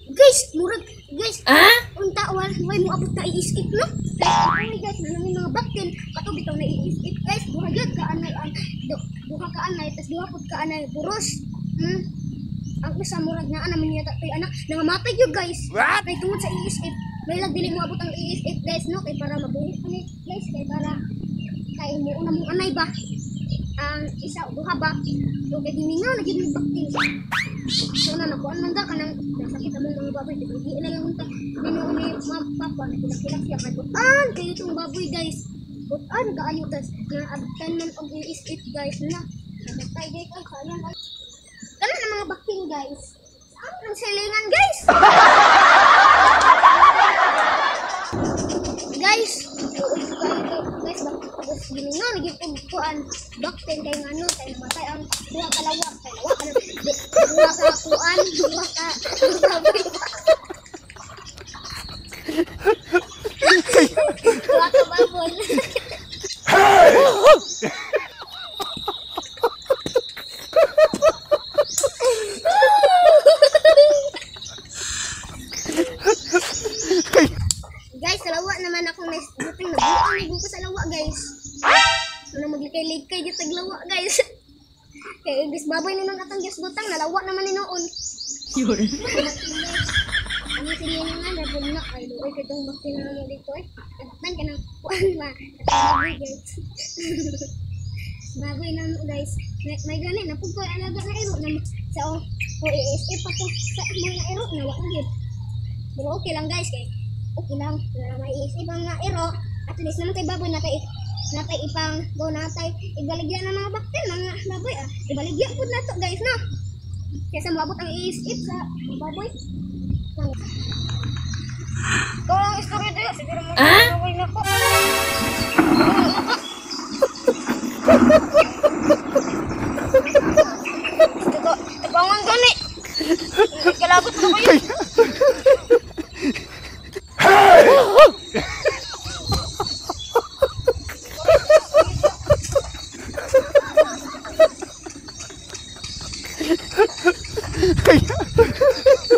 Guys, murag, guys. Unta why mo abot ka i-skip no? Kaya guys, nanang mga baktin, kato bitaw na i-skip guys. Duha gyud ka anay duha ka anay tas duha pud ka anay buros. Ang isa murag na ana man yata tay anak nangamatay gyud guys. Kay tungod sa i-skip. May lag dili mo abot ang i-skip guys no kay para mabuhi ani guys kay para kay mo una mong anay ba. Ang isa duha ba? So kay gimingaw na gyud baktin. So na nakuan man da kanang sakit among mga baboy di na lang unta binuon ni papa na kilak siya kay butan kay itong baboy guys butan kaayo tas na abtan man og i-skip guys na natay guys ang sayang kana na mga bakting guys ang silingan guys guys giningaw na gyud og kuan bakting kay ngano kay matay ang duha ka lawak kay lawak duha ka kuan duha ka baboy duha ka baboy guys salawa naman ako na buting nabuang ko sa lawa guys ano maglikay-likay dito taglawa guys kaya ibis baboy ninong atang Diyos butang nalawa naman ni noon ano sila nga rabon na ay doon kay itong bakti na naman dito nagtan ka ng kuan ba baboy guys baboy na guys may gani na po ko alaga na iro na sa o i-skip ako sa mga iro na wala yun pero okay lang guys kay okay lang na may i-skip ang nga iro at least naman kay baboy natay ipang go natay ibaligya na mga bakter mga baboy ibaligya pud nato guys no kaysa mabot ang i-skip sa baboy ko ang istorya dito siguro mo baboy na ko tabangan gani kalabot mo yun Kaya